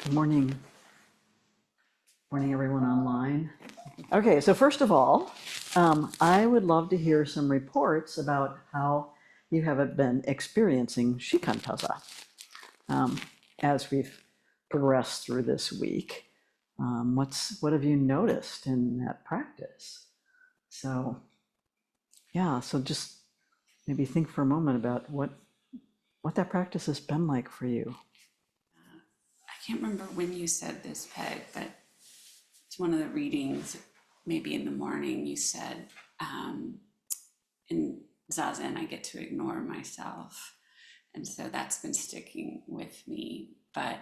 Good morning. Morning, everyone online. Okay, so first of all, I would love to hear some reports about how you have been experiencing shikantaza as we've progressed through this week. What have you noticed in that practice? So, yeah, so just maybe think for a moment about what that practice has been like for you. I can't remember when you said this, Peg, but it's one of the readings, maybe in the morning, you said, in Zazen, I get to ignore myself. And so that's been sticking with me, but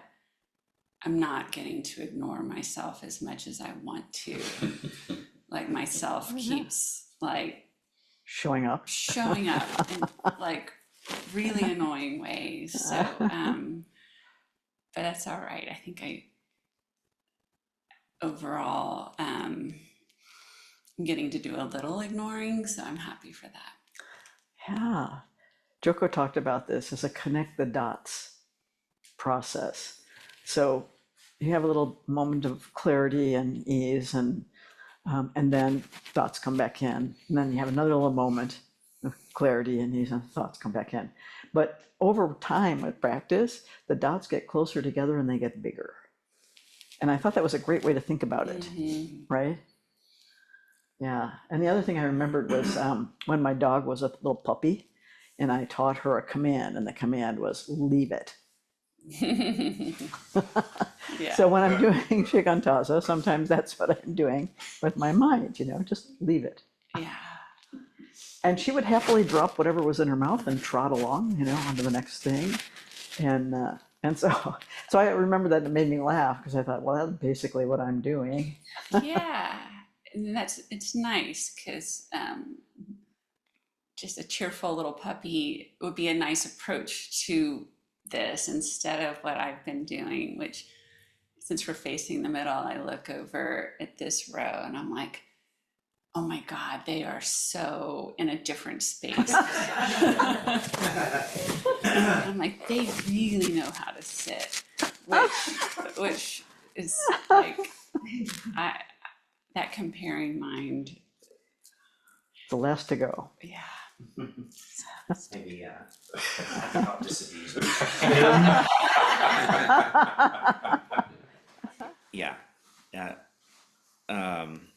I'm not getting to ignore myself as much as I want to. Like myself keeps like Showing up. in like really annoying ways. So, but that's all right. I think overall, I'm getting to do a little ignoring, so I'm happy for that. Yeah. Joko talked about this as a connect the dots process. So you have a little moment of clarity and ease, and then thoughts come back in. And then you have another little moment of clarity and ease, and thoughts come back in. But over time with practice, the dots get closer together and they get bigger. And I thought that was a great way to think about it, right? Yeah. And the other thing I remembered was when my dog was a little puppy, and I taught her a command, and the command was leave it. Yeah. So when I'm doing shikantaza, sometimes that's what I'm doing with my mind, just leave it. Yeah. And she would happily drop whatever was in her mouth and trot along, onto the next thing. And so I remember that, and it made me laugh because I thought, well, that's basically what I'm doing. Yeah. And it's nice because just a cheerful little puppy would be a nice approach to this instead of what I've been doing, which since we're facing the middle, I look over at this row and I'm like, oh my God, they are so in a different space. I'm like, they really know how to sit, which is like, that comparing mind. The last to go. Yeah. Maybe about disabuse. Yeah. Um,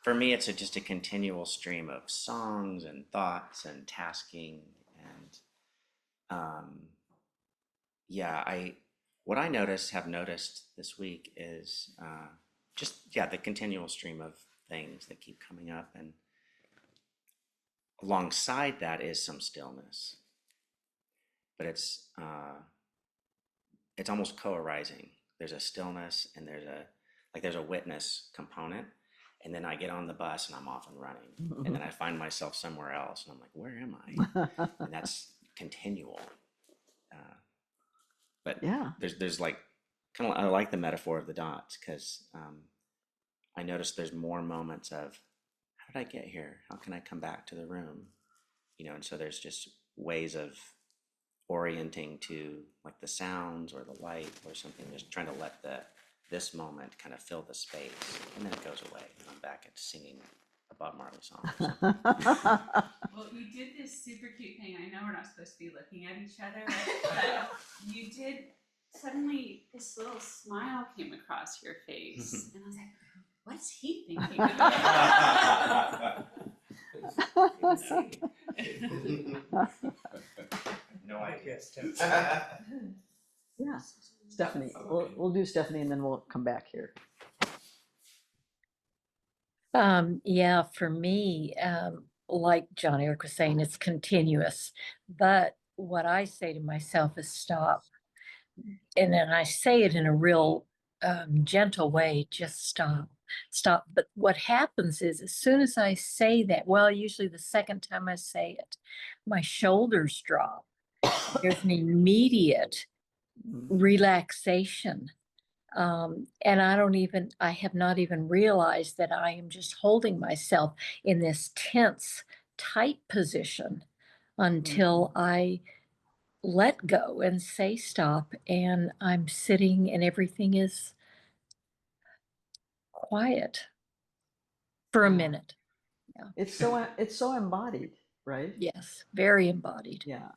for me, it's just a continual stream of songs and thoughts and tasking and what I have noticed this week is the continual stream of things that keep coming up, and alongside that is some stillness, but it's almost co-arising. There's a stillness and there's a witness component, and then I get on the bus and I'm off and running, and then I find myself somewhere else and I'm like, where am I? And that's continual. But Yeah. there's like I like the metaphor of the dots because I notice there's more moments of how did I get here? How can I come back to the room? And so there's just ways of orienting to like the sounds or the light or something, just trying to let this moment kind of fill the space, and then it goes away and I'm back at singing a Bob Marley song. Well, you did this super cute thing. I know we're not supposed to be looking at each other, but you did suddenly this little smile came across your face, and I was like, what's he thinking about? No idea. Yeah. Stephanie. We'll do Stephanie and then we'll come back here. Yeah, for me, like John Eric was saying, it's continuous. But what I say to myself is stop. And then I say it in a real gentle way, just stop, stop. But what happens is as soon as I say that, well, usually the second time I say it, my shoulders drop. There's an immediate relaxation. And I have not even realized that I am just holding myself in this tense, tight position until I let go and say stop, and I'm sitting and everything is quiet for a Yeah. minute. Yeah. It's so embodied, right? Yes, very embodied. Yeah.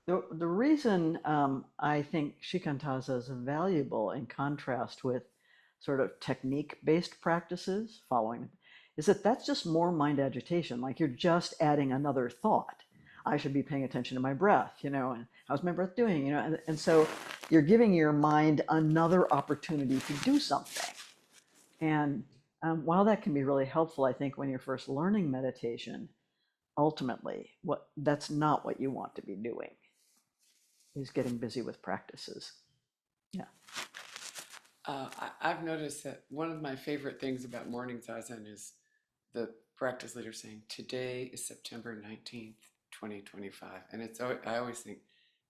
The reason I think shikantaza is valuable in contrast with sort of technique-based practices following is that that's just more mind agitation. Like you're just adding another thought. I should be paying attention to my breath, and how's my breath doing, and so you're giving your mind another opportunity to do something. And while that can be really helpful, I think when you're first learning meditation, ultimately, that's not what you want to be doing is getting busy with practices. Yeah. I've noticed that one of my favorite things about morning zazen is the practice leader saying, "Today is September 19th, 2025." And I always think,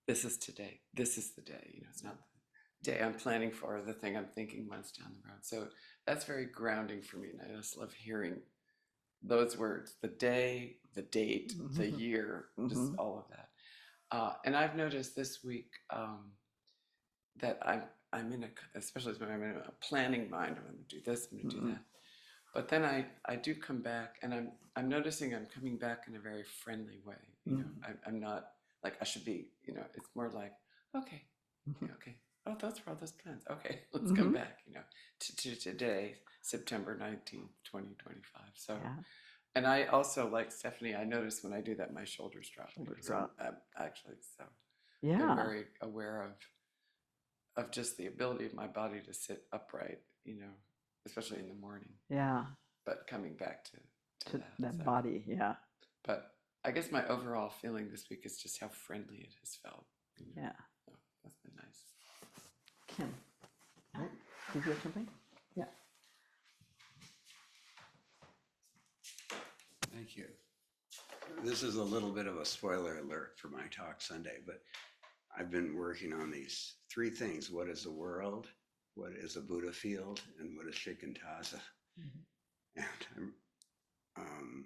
this is today. This is the day. It's not the day I'm planning for or the thing I'm thinking months down the road. So that's very grounding for me. And I just love hearing those words, the day, the date, the year, just all of that. And I've noticed this week that I'm in especially when I'm in a planning mind. I'm going to do this. I'm going to do that. But then I do come back, and I'm noticing I'm coming back in a very friendly way. I'm not like I should be. It's more like okay, okay. Oh, those were all those plans. Okay, let's come back. To today, September 19th, 2025. So. Yeah. And I also, like Stephanie, I notice when I do that, my shoulders drop. Actually, so Yeah. I'm very aware of just the ability of my body to sit upright, especially in the morning. Yeah. But coming back to that so. body. Yeah. But I guess my overall feeling this week is just how friendly it has felt. Yeah. So that's been nice. Kim, right? Did you have something? Yeah. Thank you. This is a little bit of a spoiler alert for my talk Sunday, but I've been working on these three things. What is the world? What is a Buddha field? And what is shikantaza? And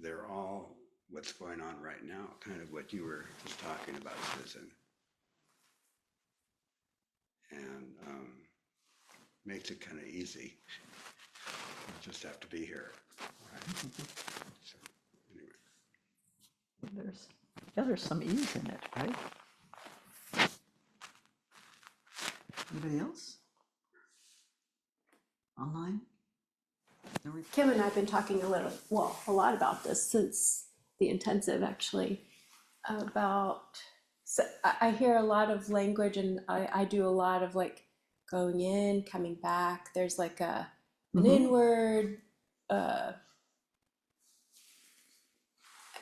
they're all what's going on right now, kind of what you were just talking about, Susan. And makes it kind of easy. You just have to be here. Right? So, anyway. There's some ease in it, right? Anybody else? Online? Kim and I have been talking a lot about this since the intensive, actually, about, so I hear a lot of language, and I do a lot of like going in, coming back. There's like an inward, and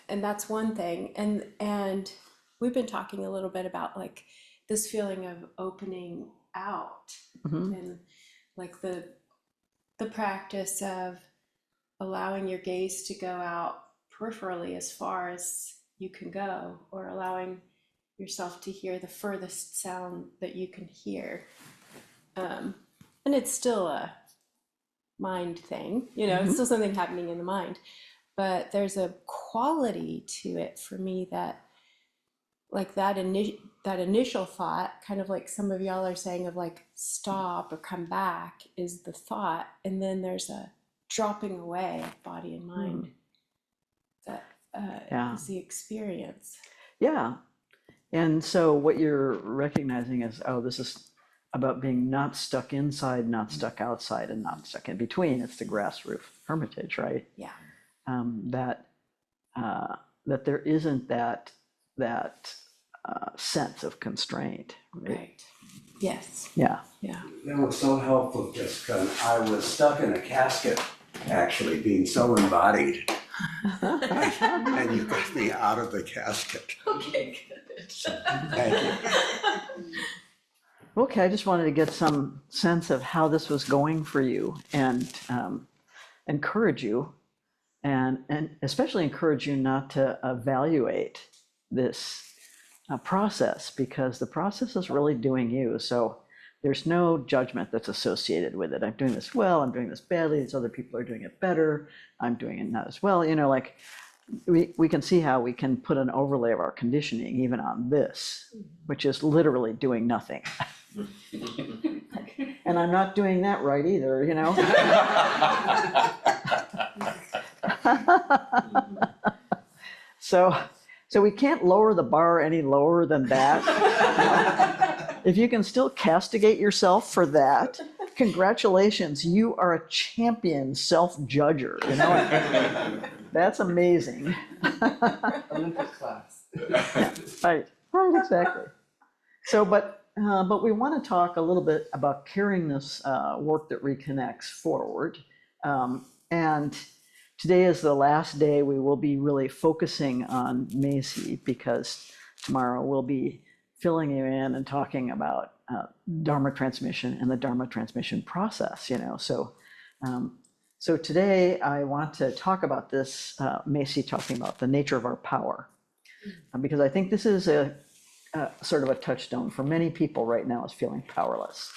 that's one thing. And we've been talking a little bit about like this feeling of opening out, and like the practice of allowing your gaze to go out peripherally as far as you can go, or allowing yourself to hear the furthest sound that you can hear. And it's still a mind thing, it's still something happening in the mind, but there's a quality to it for me that, like that initial thought, kind of like some of y'all are saying, of like stop or come back, is the thought, and then there's a dropping away of body and mind that is the experience. Yeah. And so what you're recognizing is, this is about being not stuck inside, not stuck outside, and not stuck in between. It's the grass roof hermitage, right? Yeah. That there isn't that sense of constraint. Right. Yes. Yeah. Yeah. That was so helpful, Jessica. I was stuck in a casket, actually, being so embodied. And you got me out of the casket. Okay, good. Thank you. Okay, I just wanted to get some sense of how this was going for you, and encourage you, and especially encourage you not to evaluate this process, because the process is really doing you. So there's no judgment that's associated with it. I'm doing this well, I'm doing this badly, these other people are doing it better, I'm doing it not as well. we can see how we can put an overlay of our conditioning even on this, which is literally doing nothing. And I'm not doing that right either, you know? So we can't lower the bar any lower than that. If you can still castigate yourself for that, congratulations, you are a champion self-judger, you know? That's amazing. Olympus class. Right, exactly. So, but we want to talk a little bit about carrying this work that reconnects forward. And today is the last day we will be really focusing on Macy, because tomorrow we'll be filling you in and talking about Dharma transmission and the Dharma transmission process, you know. So today I want to talk about this, Macy talking about the nature of our power, because I think this is a sort of a touchstone for many people right now, is feeling powerless,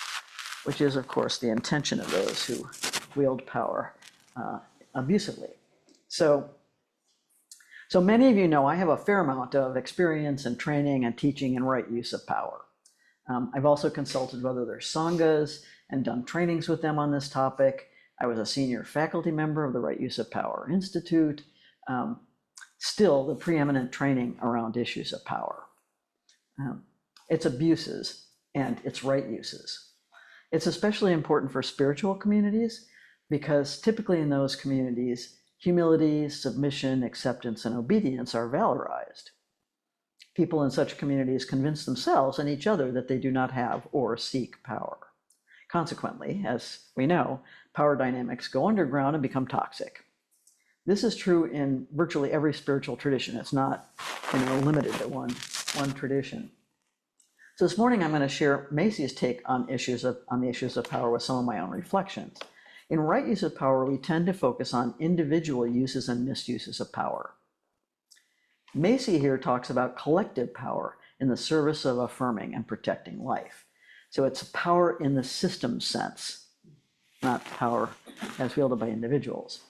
which is, of course, the intention of those who wield power abusively. So many of you know I have a fair amount of experience and training and teaching in right use of power. I've also consulted with other sanghas and done trainings with them on this topic. I was a senior faculty member of the Right Use of Power Institute, still the preeminent training around issues of power. Its abuses and its right uses. It's especially important for spiritual communities, because typically in those communities, humility, submission, acceptance, and obedience are valorized. People in such communities convince themselves and each other that they do not have or seek power. Consequently, as we know, power dynamics go underground and become toxic. This is true in virtually every spiritual tradition. It's not, limited to one tradition. So this morning I'm going to share Macy's take on the issues of power with some of my own reflections. In right use of power, we tend to focus on individual uses and misuses of power. Macy here talks about collective power in the service of affirming and protecting life. So it's power in the system sense, not power as wielded by individuals.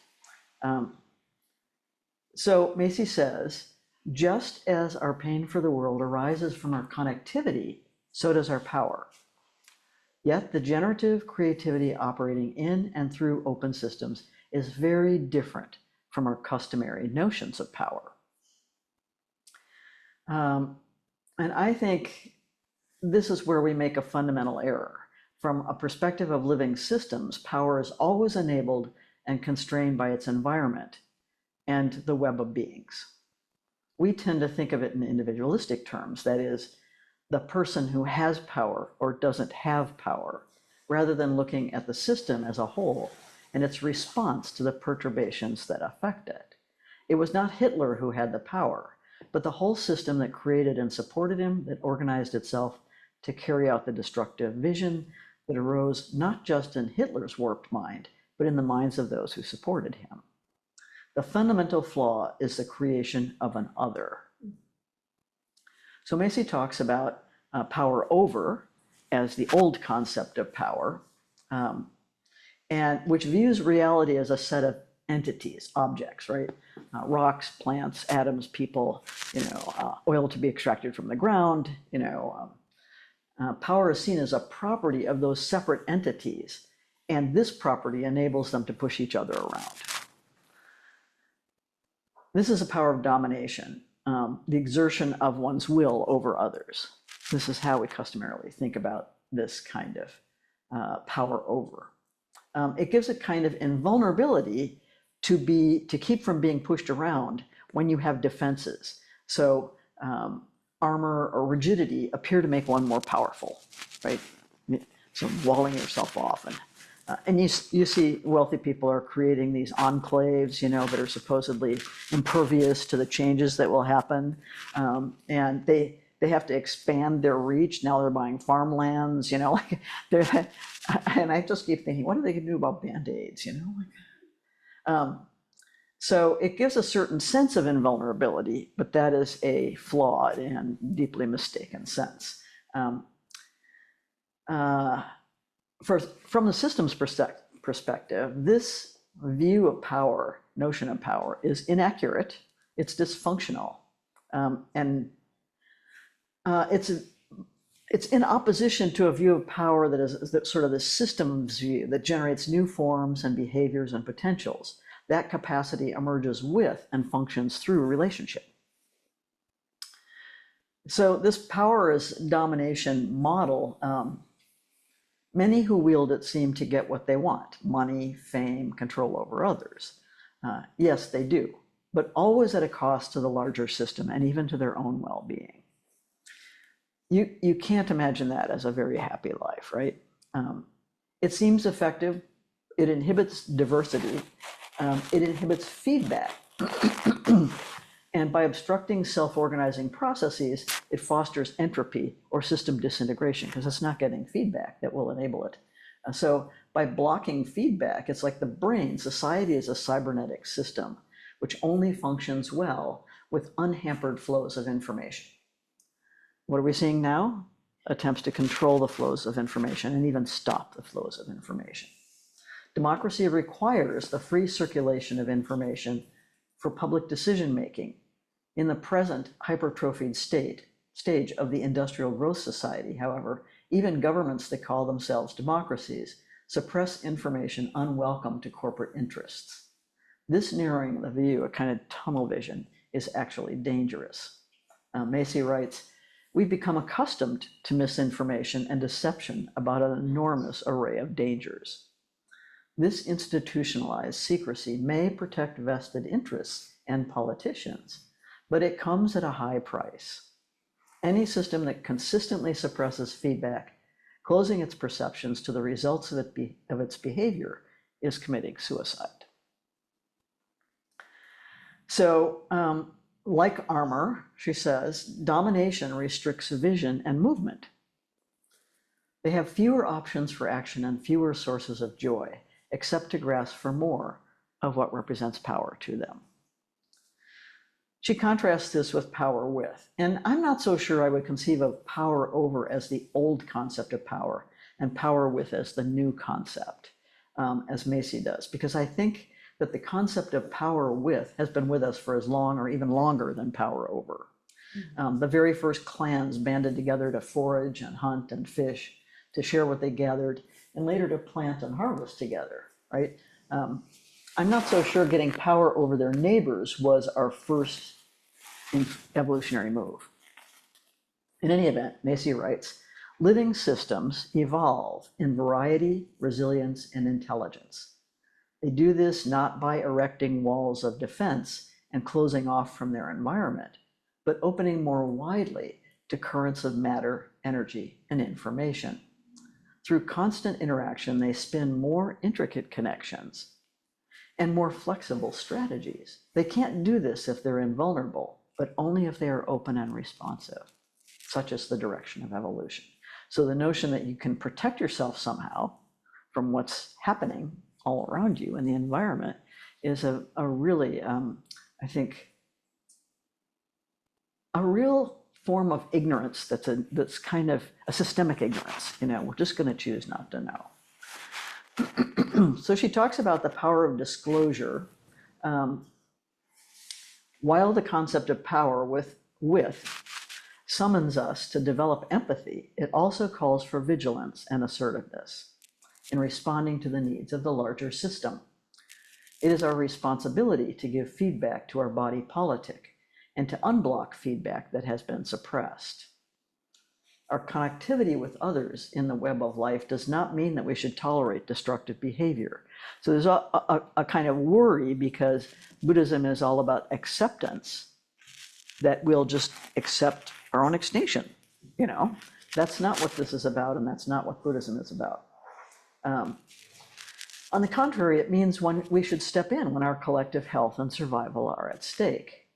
So Macy says, just as our pain for the world arises from our connectivity, so does our power. Yet the generative creativity operating in and through open systems is very different from our customary notions of power. And I think this is where we make a fundamental error. From a perspective of living systems, power is always enabled and constrained by its environment and the web of beings. We tend to think of it in individualistic terms, that is, the person who has power or doesn't have power, rather than looking at the system as a whole and its response to the perturbations that affect it. It was not Hitler who had the power, but the whole system that created and supported him, that organized itself to carry out the destructive vision that arose not just in Hitler's warped mind, but in the minds of those who supported him. The fundamental flaw is the creation of an other. So Macy talks about power over as the old concept of power, and which views reality as a set of entities, objects, right? Rocks, plants, atoms, people, oil to be extracted from the ground, power is seen as a property of those separate entities, and this property enables them to push each other around. This is a power of domination, the exertion of one's will over others. This is how we customarily think about this kind of power over. It gives a kind of invulnerability to keep from being pushed around when you have defenses. So armor or rigidity appear to make one more powerful, right? So walling yourself off, and you see wealthy people are creating these enclaves, that are supposedly impervious to the changes that will happen, and they have to expand their reach. Now they're buying farmlands, like and I just keep thinking, what are they going to do about Band-Aids, So it gives a certain sense of invulnerability, but that is a flawed and deeply mistaken sense. From the system's perspective, this view of power, notion of power, is inaccurate It's dysfunctional. And it's in opposition to a view of power that is sort of the systems view that generates new forms and behaviors and potentials. That capacity emerges with and functions through relationship. So this power as domination model, many who wield it seem to get what they want: money, fame, control over others. Yes, they do, but always at a cost to the larger system and even to their own well-being. You can't imagine that as a very happy life, right? It seems effective. It inhibits diversity. It inhibits feedback. And by obstructing self-organizing processes, it fosters entropy or system disintegration, because it's not getting feedback that will enable it. So by blocking feedback, it's like the brain. Society is a cybernetic system which only functions well with unhampered flows of information. What are we seeing now? Attempts to control the flows of information and even stop the flows of information. Democracy requires the free circulation of information for public decision-making. In the present hypertrophied stage of the industrial growth society, however, even governments that call themselves democracies suppress information unwelcome to corporate interests. This narrowing of the view, a kind of tunnel vision, is actually dangerous. Macy writes, "We've become accustomed to misinformation and deception about an enormous array of dangers. This institutionalized secrecy may protect vested interests and politicians, but it comes at a high price. Any system that consistently suppresses feedback, closing its perceptions to the results of its behavior, is committing suicide." So, like armor, she says, domination restricts vision and movement. They have fewer options for action and fewer sources of joy, except to grasp for more of what represents power to them. She contrasts this with power with, and I'm not so sure I would conceive of power over as the old concept of power and power with as the new concept, as Macy does, because I think that the concept of power with has been with us for as long or even longer than power over. The very first clans banded together to forage and hunt and fish, to share what they gathered, and later to plant and harvest together, right? I'm not so sure getting power over their neighbors was our first evolutionary move. In any event, Macy writes, "Living systems evolve in variety, resilience, and intelligence. They do this not by erecting walls of defense and closing off from their environment, but opening more widely to currents of matter, energy, and information. Through constant interaction, they spin more intricate connections and more flexible strategies. They can't do this if they're invulnerable, but only if they are open and responsive. Such is the direction of evolution." So the notion that you can protect yourself somehow from what's happening all around you in the environment is a really, I think, a real form of ignorance that's kind of a systemic ignorance. We're just going to choose not to know. So she talks about the power of disclosure. While the concept of power with summons us to develop empathy, it also calls for vigilance and assertiveness in responding to the needs of the larger system. It is our responsibility to give feedback to our body politic and to unblock feedback that has been suppressed. Our connectivity with others in the web of life does not mean that we should tolerate destructive behavior. So there's a kind of worry, because Buddhism is all about acceptance, that we'll just accept our own extinction. That's not what this is about, and that's not what Buddhism is about. On the contrary, it means we should step in when our collective health and survival are at stake.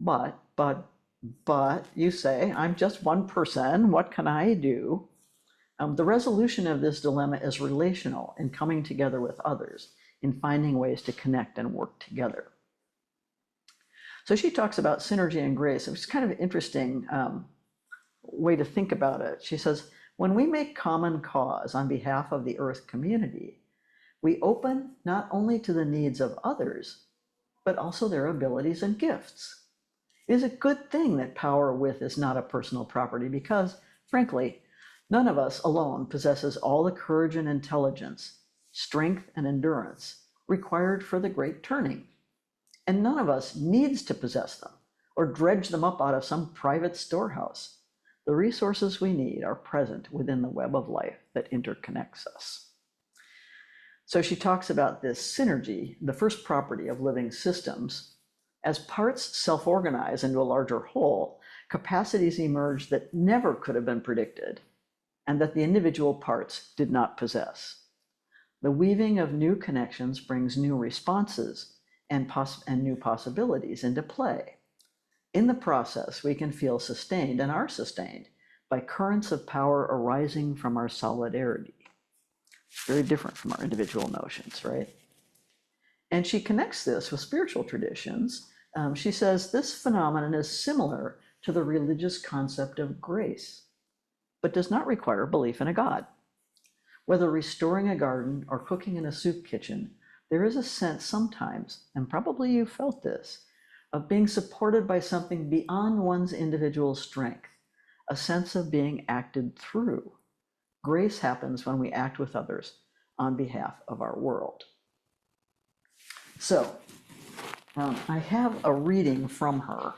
But you say, I'm just one person, what can I do? The resolution of this dilemma is relational, in coming together with others, in finding ways to connect and work together. So she talks about synergy and grace. It's kind of an interesting way to think about it. She says, when we make common cause on behalf of the Earth community, we open not only to the needs of others, but also their abilities and gifts. It is a good thing that power with is not a personal property because, frankly, none of us alone possesses all the courage and intelligence, strength and endurance required for the great turning. And none of us needs to possess them or dredge them up out of some private storehouse. The resources we need are present within the web of life that interconnects us. So she talks about this synergy, the first property of living systems. As parts self-organize into a larger whole, capacities emerge that never could have been predicted and that the individual parts did not possess. The weaving of new connections brings new responses and new possibilities into play. In the process, we can feel sustained and are sustained by currents of power arising from our solidarity. Very different from our individual notions, right? And she connects this with spiritual traditions. She says this phenomenon is similar to the religious concept of grace, but does not require belief in a God. Whether restoring a garden or cooking in a soup kitchen, there is a sense sometimes, and probably you felt this, of being supported by something beyond one's individual strength, a sense of being acted through. Grace happens when we act with others on behalf of our world. So, I have a reading from her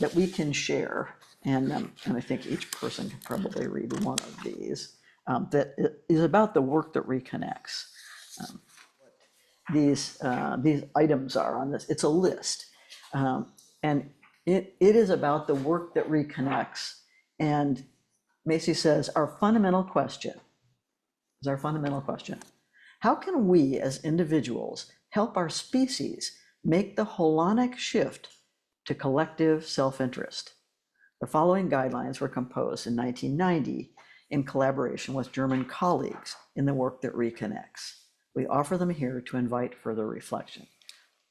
that we can share, and I think each person can probably read one of these, that is about the work that reconnects. These items are on this, it's a list. And it is about the work that reconnects. And Macy says, our fundamental question, how can we as individuals help our species make the holonic shift to collective self-interest? The following guidelines were composed in 1990 in collaboration with German colleagues in the work that reconnects. We offer them here to invite further reflection.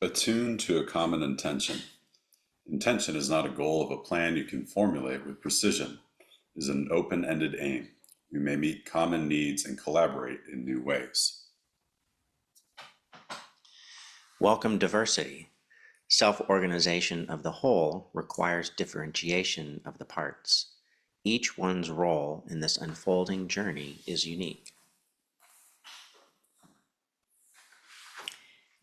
Attuned to a common intention. Intention is not a goal of a plan you can formulate with precision. It is an open-ended aim. We may meet common needs and collaborate in new ways. Welcome diversity. Self-organization of the whole requires differentiation of the parts. Each one's role in this unfolding journey is unique.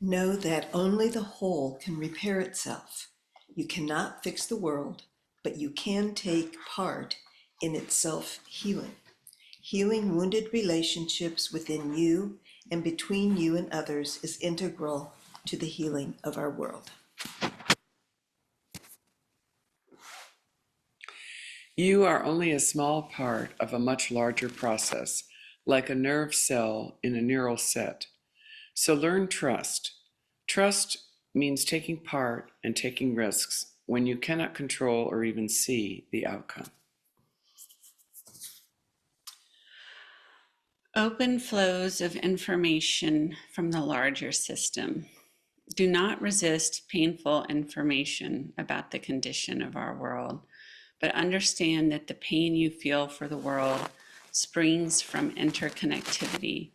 Know that only the whole can repair itself. You cannot fix the world, but you can take part in its self-healing. Healing wounded relationships within you and between you and others is integral to the healing of our world. You are only a small part of a much larger process, like a nerve cell in a neural set. So learn trust. Trust means taking part and taking risks when you cannot control or even see the outcome. Open flows of information from the larger system. Do not resist painful information about the condition of our world, but understand that the pain you feel for the world springs from interconnectivity,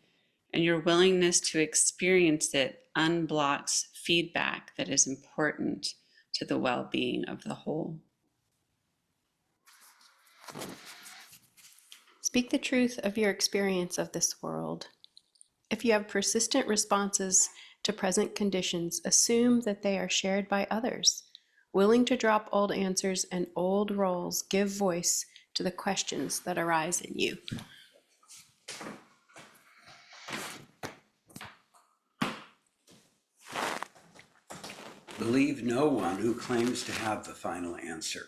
and your willingness to experience it unblocks feedback that is important to the well-being of the whole. Speak the truth of your experience of this world. If you have persistent responses to present conditions, assume that they are shared by others. Willing to drop old answers and old roles, give voice to the questions that arise in you. Believe no one who claims to have the final answer.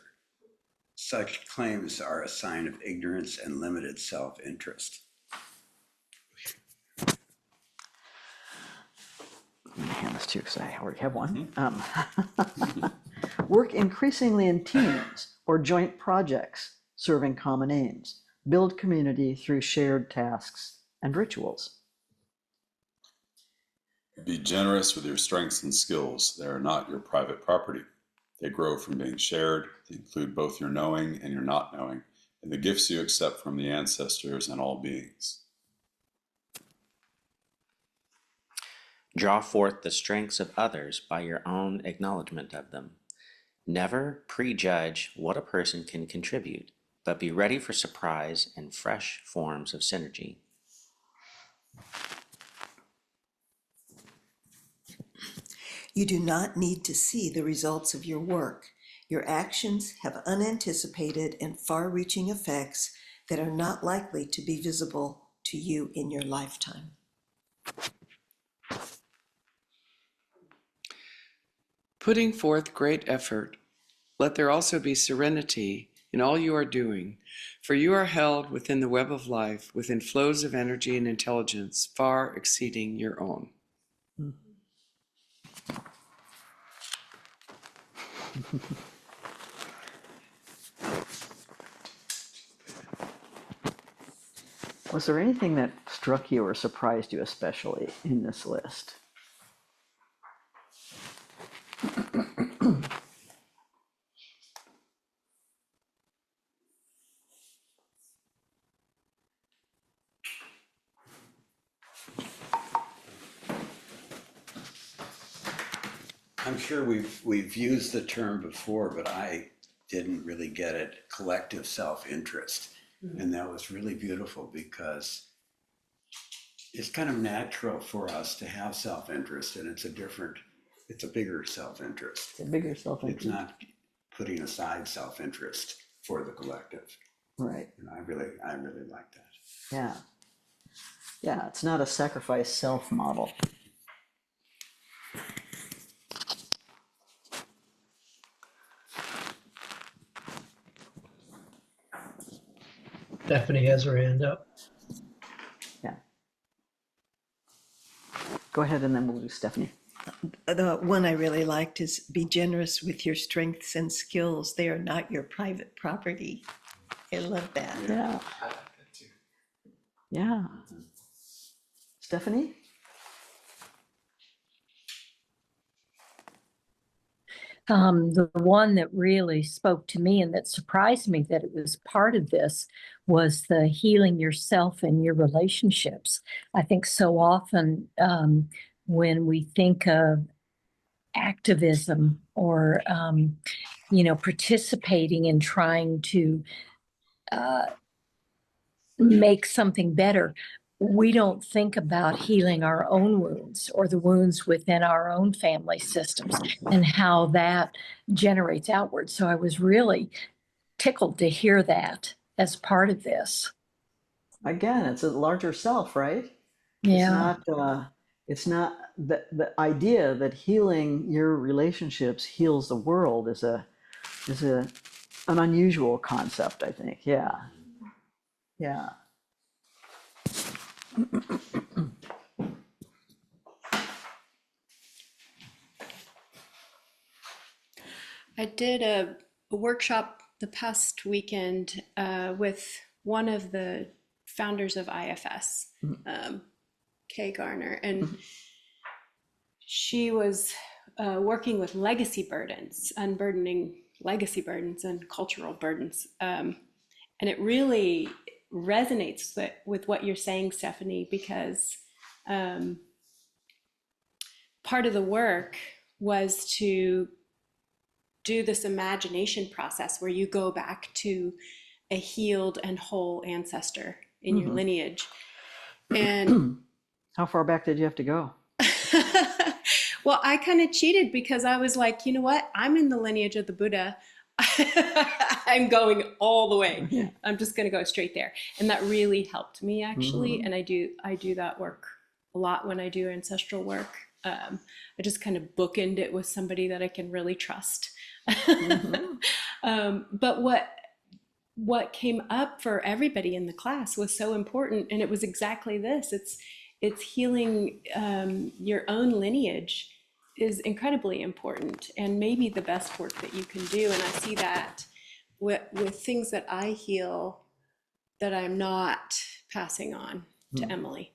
Such claims are a sign of ignorance and limited self-interest. Let me hand this to you because I already have one. Work increasingly in teams or joint projects serving common aims. Build community through shared tasks and rituals. Be generous with your strengths and skills. They are not your private property. They grow from being shared. They include both your knowing and your not knowing, and the gifts you accept from the ancestors and all beings. Draw forth the strengths of others by your own acknowledgement of them. Never prejudge what a person can contribute, but be ready for surprise and fresh forms of synergy. You do not need to see the results of your work. Your actions have unanticipated and far-reaching effects that are not likely to be visible to you in your lifetime. Putting forth great effort, let there also be serenity in all you are doing, for you are held within the web of life, within flows of energy and intelligence far exceeding your own. Was there anything that struck you or surprised you especially in this list? I'm sure we've used the term before, but I didn't really get it. Collective self-interest, and that was really beautiful because it's kind of natural for us to have self-interest, and it's a bigger self-interest. The bigger It's self-interest. not putting aside self-interest for the collective. Right. And I really like that. Yeah. Yeah, it's not a sacrifice self model. Stephanie has her hand up. Yeah. Go ahead and then we'll do Stephanie. The one I really liked is be generous with your strengths and skills. They are not your private property. I love that. Yeah. I like that too. Yeah. Stephanie? The one that really spoke to me and that surprised me that it was part of this was the healing yourself and your relationships. I think so often when we think of activism or, participating in trying to make something better, we don't think about healing our own wounds or the wounds within our own family systems and how that generates outward. So I was really tickled to hear that as part of this. Again, it's a larger self, right? Yeah. It's not the idea that healing your relationships heals the world is an unusual concept, I think. Yeah. Yeah. I did a workshop the past weekend with one of the founders of IFS, Kay Garner, and she was working with legacy burdens, unburdening legacy burdens and cultural burdens. And it really resonates with what you're saying, Stephanie, because part of the work was to do this imagination process where you go back to a healed and whole ancestor in your lineage. And how far back did you have to go? well, I kind of cheated because I was like, you know what? I'm in the lineage of the Buddha. I'm going all the way. Yeah. I'm just going to go straight there. And that really helped me actually. And I do that work a lot when I do ancestral work. I just kind of bookend it with somebody that I can really trust. But what came up for everybody in the class was so important, and it was exactly this. It's healing your own lineage is incredibly important, and maybe the best work that you can do. And I see that with things that I heal that I'm not passing on to Emily.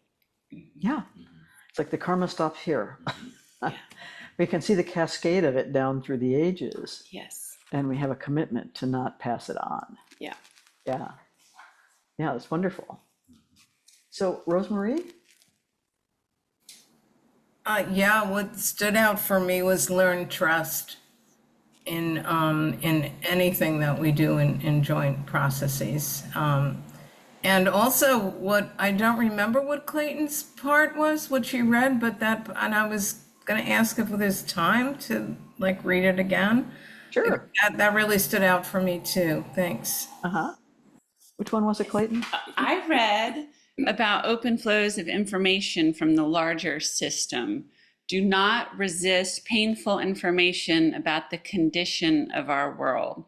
Yeah. It's like the karma stops here. We can see the cascade of it down through the ages. Yes. And we have a commitment to not pass it on. Yeah. Yeah. Yeah, that's wonderful. So, Rosemarie? Yeah, what stood out for me was learn trust in anything that we do in joint processes. And also what, I don't remember what Clayton's part was, what she read, but that, and I was gonna ask if there's time to like read it again. Sure. That really stood out for me too. Thanks. Which one was it, Clayton? I read about open flows of information from the larger system. Do not resist painful information about the condition of our world,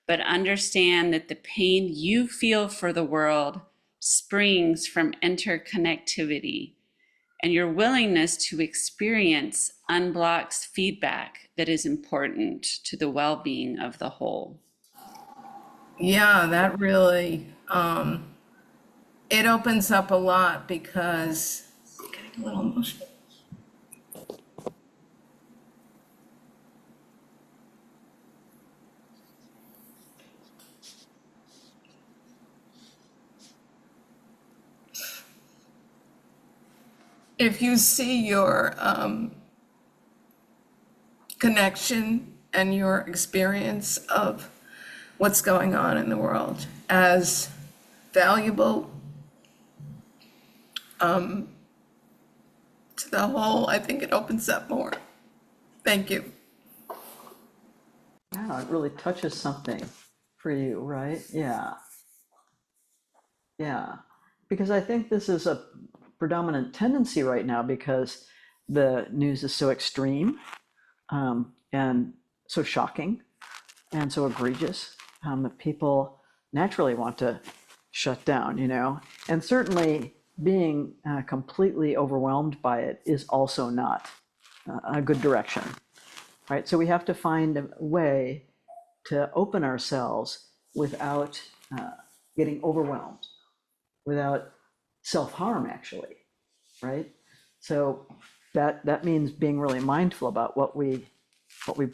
but understand that the pain you feel for the world springs from interconnectivity, and your willingness to experience unblocks feedback that is important to the well-being of the whole. Yeah, that really, it opens up a lot because I'm getting a little emotional. If you see your connection and your experience of what's going on in the world as valuable to the whole, I think it opens up more. Thank you. Wow, it really touches something for you, right? Yeah. Yeah. Because I think this is a predominant tendency right now because the news is so extreme, and so shocking and so egregious, that people naturally want to shut down, and certainly being completely overwhelmed by it is also not a good direction, right? So we have to find a way to open ourselves without getting overwhelmed, without self-harm, actually, right? So that means being really mindful about what we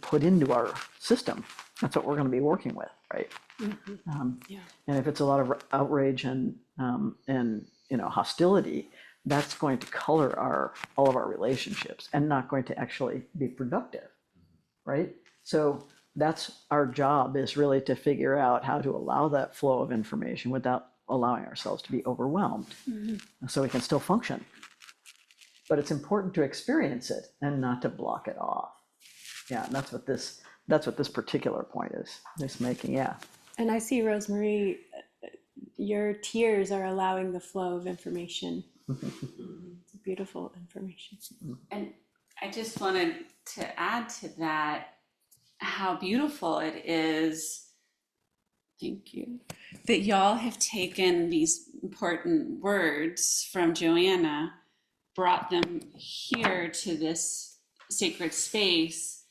put into our system. That's what we're going to be working with, right? And if it's a lot of outrage and hostility, that's going to color all of our relationships and not going to actually be productive, right? So that's our job, is really to figure out how to allow that flow of information without allowing ourselves to be overwhelmed, so we can still function. But it's important to experience it and not to block it off. Yeah, and that's what this particular point is making. Yeah. And I see, Rosemary, your tears are allowing the flow of information. It's beautiful information. And I just wanted to add to that how beautiful it is, thank you, that y'all have taken these important words from Joanna, brought them here to this sacred space,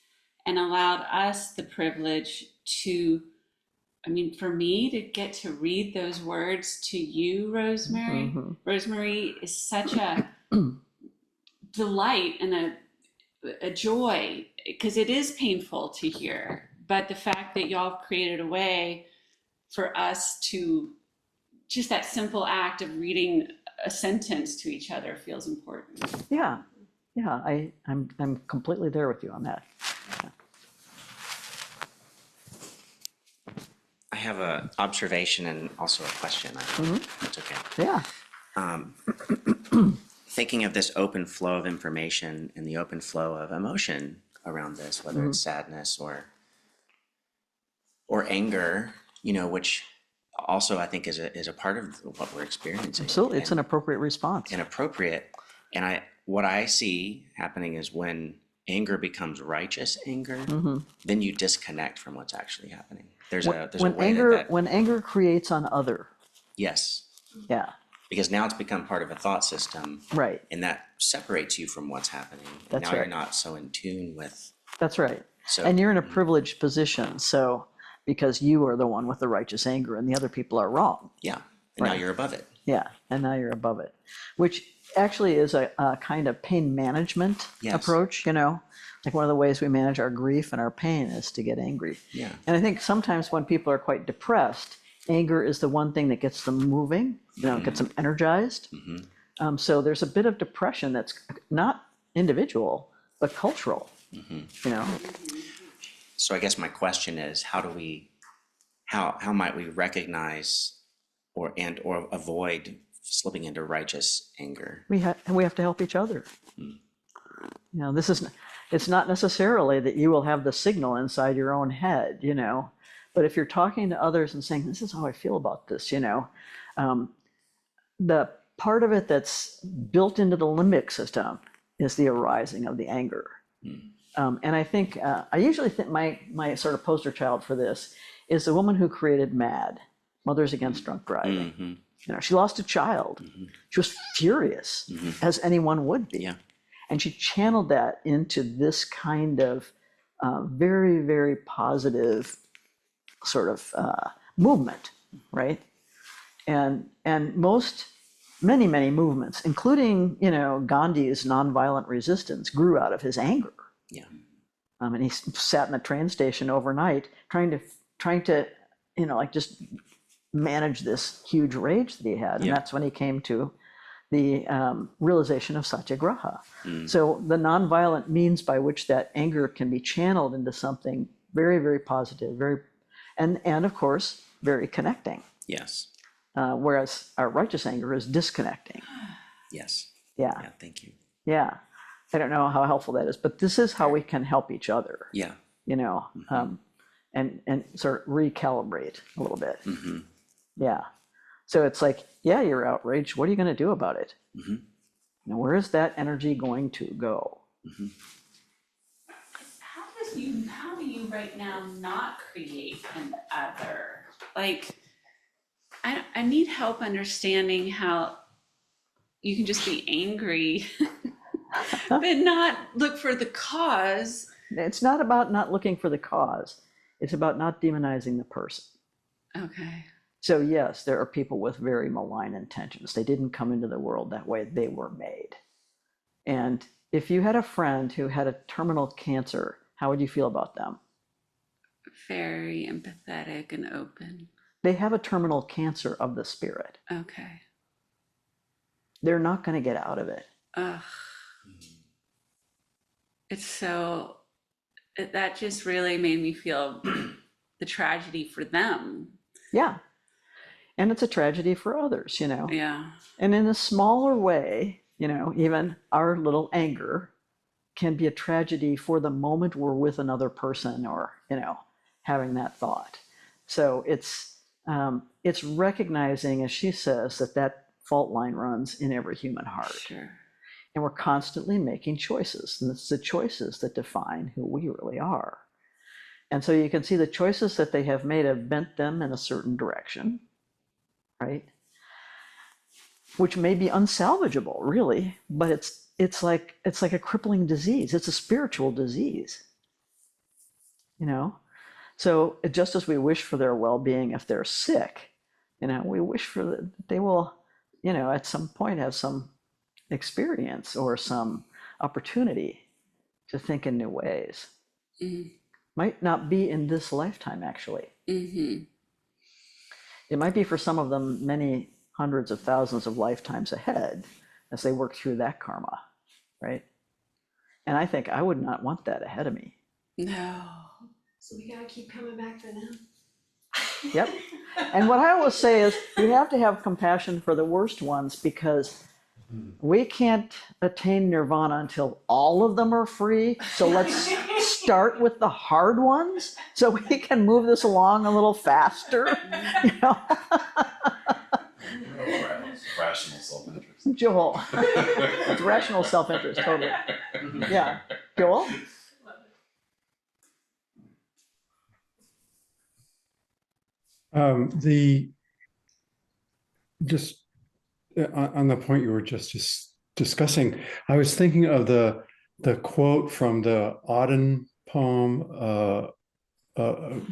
and allowed us the privilege to, for me to get to read those words to you, Rosemary. Rosemary is such a delight and a joy, because it is painful to hear, but the fact that y'all created a way for us to, just that simple act of reading a sentence to each other feels important. Yeah. I'm completely there with you on that. I have an observation and also a question. That's okay. Yeah. Thinking of this open flow of information and the open flow of emotion around this, whether it's sadness or anger, which also I think is a part of what we're experiencing. Absolutely, it's an appropriate response. And what I see happening is when anger becomes righteous anger, then you disconnect from what's actually happening. There's a way when anger creates on other. Yes. Yeah. Because now it's become part of a thought system. Right. And that separates you from what's happening. And That's now right. you're not so in tune with. That's right. So, and you're in a privileged position, so because you are the one with the righteous anger and the other people are wrong. Yeah. And now Right. you're above it. Yeah, and now you're above it, which actually is a kind of pain management Yes. approach, like one of the ways we manage our grief and our pain is to get angry. Yeah. And I think sometimes when people are quite depressed, anger is the one thing that gets them moving, gets them energized. So there's a bit of depression that's not individual, but cultural, you know? So I guess my question is, how might we recognize or avoid slipping into righteous anger? We have to help each other. You know, it's not necessarily that you will have the signal inside your own head, you know, but if you're talking to others and saying, this is how I feel about this, you know, the part of it that's built into the limbic system is the arising of the anger. And I think, I usually think my sort of poster child for this is the woman who created MAD, Mothers Against Drunk Driving. You know, she lost a child. She was furious, as anyone would be. Yeah. And she channeled that into this kind of very, very positive sort of movement, right? And many movements, including, you know, Gandhi's nonviolent resistance, grew out of his anger. Yeah. And he sat in the train station overnight trying to, you know, like just manage this huge rage that he had. And that's when he came to the realization of satyagraha. So the nonviolent means by which that anger can be channeled into something very, very positive, and of course, very connecting. Yes. Whereas our righteous anger is disconnecting. Yes. Yeah. Yeah. Thank you. Yeah. I don't know how helpful that is, but this is how we can help each other. Yeah. You know, and sort of recalibrate a little bit. Yeah. So it's like, yeah, you're outraged. What are you going to do about it? Now, where is that energy going to go? How do you right now not create an other? Like, I need help understanding how you can just be angry, but not look for the cause. It's not about not looking for the cause. It's about not demonizing the person. Okay. So yes, there are people with very malign intentions. They didn't come into the world that way. They were made. And if you had a friend who had a terminal cancer, how would you feel about them? Very empathetic and open. They have a terminal cancer of the spirit. Okay. They're not going to get out of it. Ugh. It's so, that just really made me feel the tragedy for them. Yeah. And it's a tragedy for others, you know. Yeah. And in a smaller way, you know, even our little anger can be a tragedy for the moment we're with another person or, you know, having that thought. So it's recognizing, as she says, that fault line runs in every human heart. Sure. And we're constantly making choices. And it's the choices that define who we really are. And so you can see the choices that they have made have bent them in a certain direction, right? Which may be unsalvageable, really, but it's like a crippling disease. It's a spiritual disease, you know? So just as we wish for their well-being if they're sick, you know, we wish for that they will, you know, at some point have some experience or some opportunity to think in new ways. Might not be in this lifetime, actually. It might be for some of them many hundreds of thousands of lifetimes ahead as they work through that karma, right? And I think I would not want that ahead of me. No. So we gotta keep coming back to them. Yep. And what I always say is you have to have compassion for the worst ones, because we can't attain nirvana until all of them are free. So let's start with the hard ones so we can move this along a little faster, you know? Rational self-interest. Joel. It's rational self-interest, totally. Yeah. Joel? Just on the point you were just discussing, I was thinking of the quote from the Auden poem,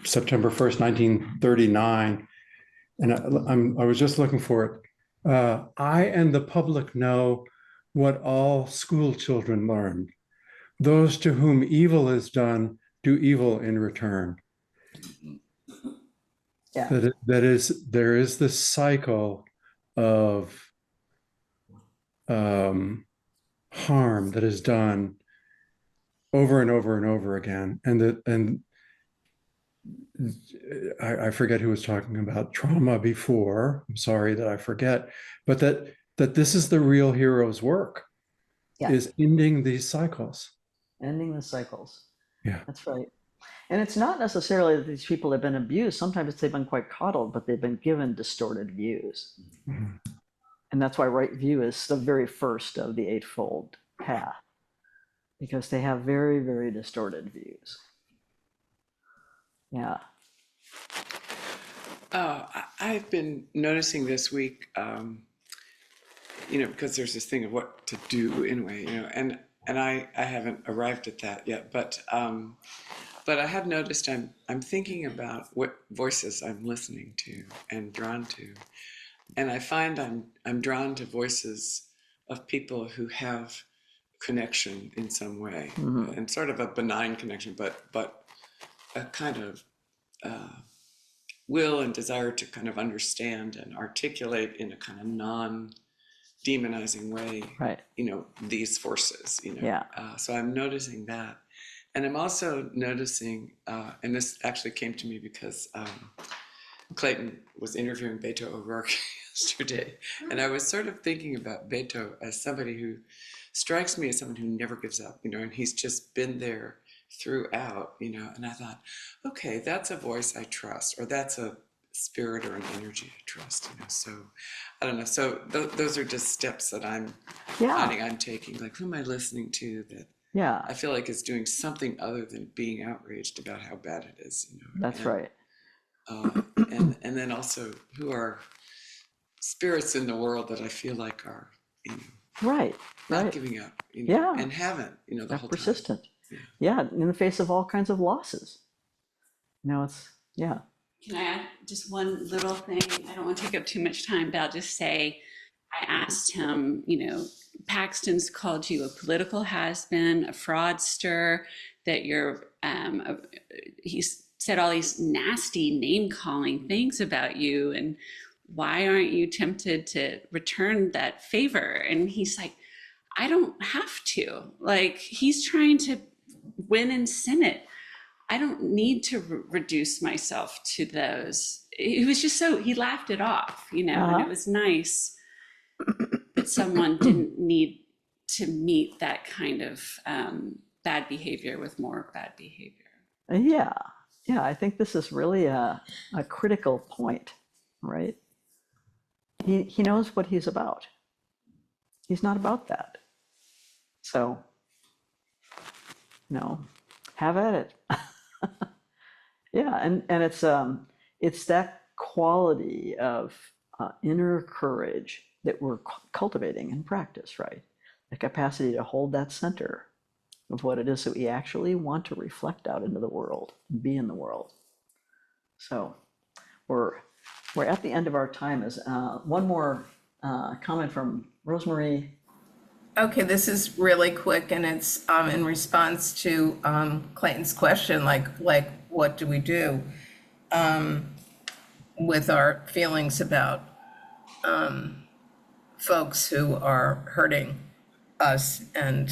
September 1st, 1939, and I was just looking for it. I and the public know what all school children learn. Those to whom evil is done do evil in return. Yeah. There is this cycle of harm that is done over and over and over again, and I forget who was talking about trauma before. I'm sorry that I forget, but that this is the real hero's work, Yeah. is ending these cycles. Ending the cycles. Yeah. That's right. And it's not necessarily that these people have been abused. Sometimes they've been quite coddled, but they've been given distorted views. Mhm. And that's why right view is the very first of the Eightfold Path, because they have very, very distorted views. Yeah. I've been noticing this week, because there's this thing of what to do anyway, and I haven't arrived at that yet, but I have noticed I'm thinking about what voices I'm listening to and drawn to, and I find I'm drawn to voices of people who have connection in some way, and sort of a benign connection, but a kind of will and desire to kind of understand and articulate in a kind of non-demonizing way, Right. these forces, Yeah. So I'm noticing that. And I'm also noticing, and this actually came to me because Clayton was interviewing Beto O'Rourke yesterday, and I was sort of thinking about Beto as somebody who strikes me as someone who never gives up, and he's just been there throughout, and I thought, okay, that's a voice I trust, or that's a spirit or an energy I trust, so I don't know. So those are just steps that I'm finding I'm taking, like, who am I listening to that I feel like is doing something other than being outraged about how bad it is, That's right. And then also who are spirits in the world that I feel like are, Right. not Right. giving up, Yeah. and haven't, the They're whole persistent. time. Yeah. In the face of all kinds of losses. It's, yeah. Can I add just one little thing? I don't want to take up too much time, but I'll just say, I asked him, Paxton's called you a political has-been, a fraudster, that you're, he's said all these nasty name-calling things about you, and why aren't you tempted to return that favor? And he's like, I don't have to. Like, he's trying to win in Senate. I don't need to reduce myself to those. It was just so, he laughed it off, and it was nice that someone didn't need to meet that kind of bad behavior with more bad behavior. Yeah. Yeah. I think this is really a critical point, right? He knows what he's about. He's not about that. So, have at it. Yeah, and it's that quality of inner courage that we're cultivating in practice, right? The capacity to hold that center of what it is that we actually want to reflect out into the world, be in the world. So we're at the end of our time. Is one more comment from Rosemary. Okay, this is really quick, and it's in response to Clayton's question, like what do we do with our feelings about folks who are hurting us? And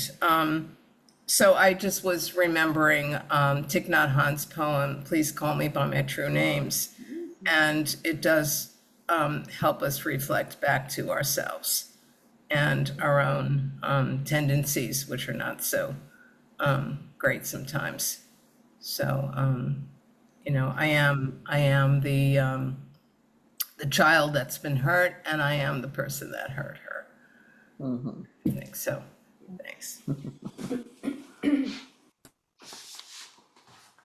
so I just was remembering Thich Nhat Hanh's poem, Please Call Me by My True Names. And it does help us reflect back to ourselves and our own tendencies, which are not so great sometimes. So, I am the child that's been hurt, and I am the person that hurt her. Mm-hmm. I think so. Thanks.